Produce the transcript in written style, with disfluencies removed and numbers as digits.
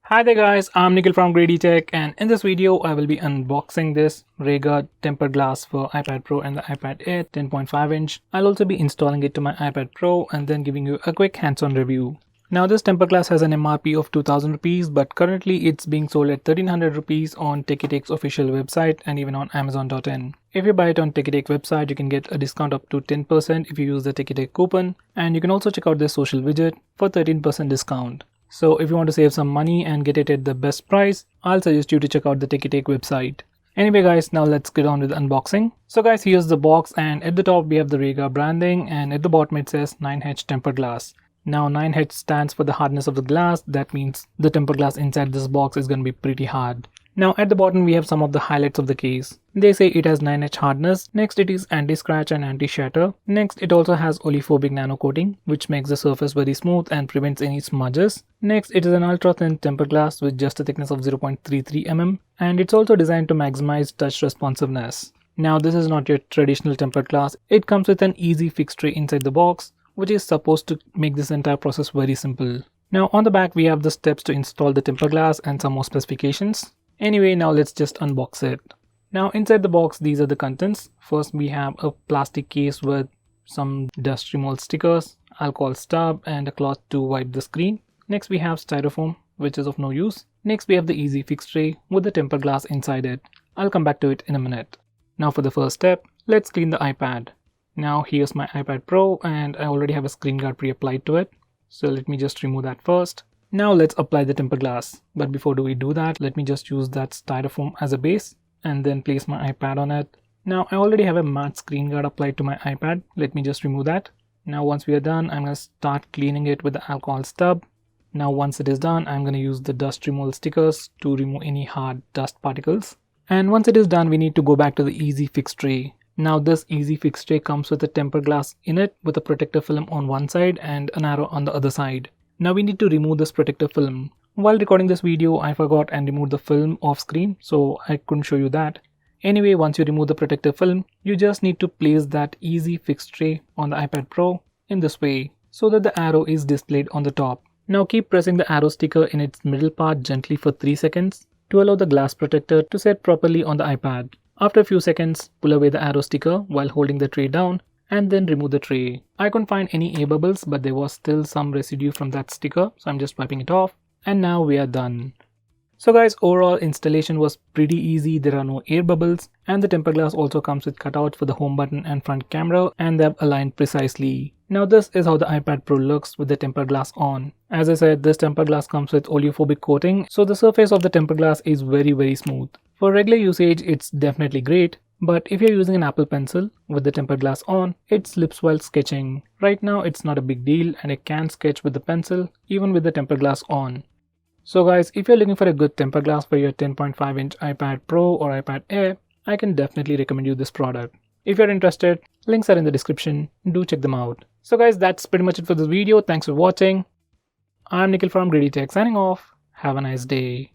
Hi there guys, I'm Nikhil from GreedyTech, and in this video I will be unboxing this RAEGR tempered glass for iPad Pro and the iPad Air 10.5 inch. I'll also be installing it to my iPad Pro and then giving you a quick hands-on review. Now this tempered glass has an MRP of 2000 rupees, but currently it's being sold at 1300 rupees on GreedyTech's official website and even on Amazon.in. If you buy it on GreedyTech website, you can get a discount up to 10% if you use the GreedyTech coupon, and you can also check out their social widget for 13% discount. So if you want to save some money and get it at the best price, I'll suggest you to check out the GreedyTech website. Anyway guys, now let's get on with the unboxing. So guys, here's the box, and at the top we have the RAEGR branding, and at the bottom it says 9H tempered glass. Now 9H stands for the hardness of the glass. That means the tempered glass inside this box is going to be pretty hard. Now at the bottom we have some of the highlights of the case. They say it has 9H hardness. Next it is anti-scratch and anti-shatter. Next it also has oleophobic nano coating, which makes the surface very smooth and prevents any smudges. Next it is an ultra thin tempered glass with just a thickness of 0.33 mm, and it's also designed to maximize touch responsiveness. Now this is not your traditional tempered glass. It comes with an easy fix tray inside the box, which is supposed to make this entire process very simple. Now on the back we have the steps to install the tempered glass and some more specifications. Anyway, now let's just unbox it. Now inside the box, these are the contents. First we have a plastic case with some dust removal stickers, alcohol stub, and a cloth to wipe the screen. Next we have styrofoam, which is of no use. Next we have the easy fix tray with the tempered glass inside it. I'll come back to it in a minute. Now for the first step, let's clean the iPad. Now here's my iPad Pro, and I already have a screen guard pre-applied to it. So let me just remove that first. Now let's apply the tempered glass. But before we do that, let me just use that styrofoam as a base and then place my iPad on it. Now I already have a matte screen guard applied to my iPad. Let me just remove that. Now once we are done, I'm going to start cleaning it with the alcohol stub. Now once it is done, I'm going to use the dust removal stickers to remove any hard dust particles. And once it is done, we need to go back to the easy fix tray. Now this easy fix tray comes with a tempered glass in it with a protective film on one side and an arrow on the other side. Now we need to remove this protective film. While recording this video, I forgot and removed the film off screen, so I couldn't show you that. Anyway, once you remove the protective film, you just need to place that easy fix tray on the iPad Pro in this way so that the arrow is displayed on the top. Now keep pressing the arrow sticker in its middle part gently for 3 seconds to allow the glass protector to set properly on the iPad. After a few seconds, pull away the arrow sticker while holding the tray down and then remove the tray. I couldn't find any air bubbles, but there was still some residue from that sticker, so I'm just wiping it off. And now we are done. So guys, overall installation was pretty easy. There are no air bubbles, and the tempered glass also comes with cutouts for the home button and front camera, and they're aligned precisely. Now this is how the iPad Pro looks with the tempered glass on. As I said, this tempered glass comes with oleophobic coating, so the surface of the tempered glass is very smooth. For regular usage, it's definitely great. But if you're using an Apple Pencil with the tempered glass on, it slips while sketching. Right now it's not a big deal, and it can sketch with the pencil even with the tempered glass on. So guys, if you're looking for a good tempered glass for your 10.5 inch iPad Pro or iPad Air, I can definitely recommend you this product. If you're interested, links are in the description. Do check them out. So guys, that's pretty much it for this video. Thanks for watching. I'm Nikhil from GreedyTech signing off. Have a nice day.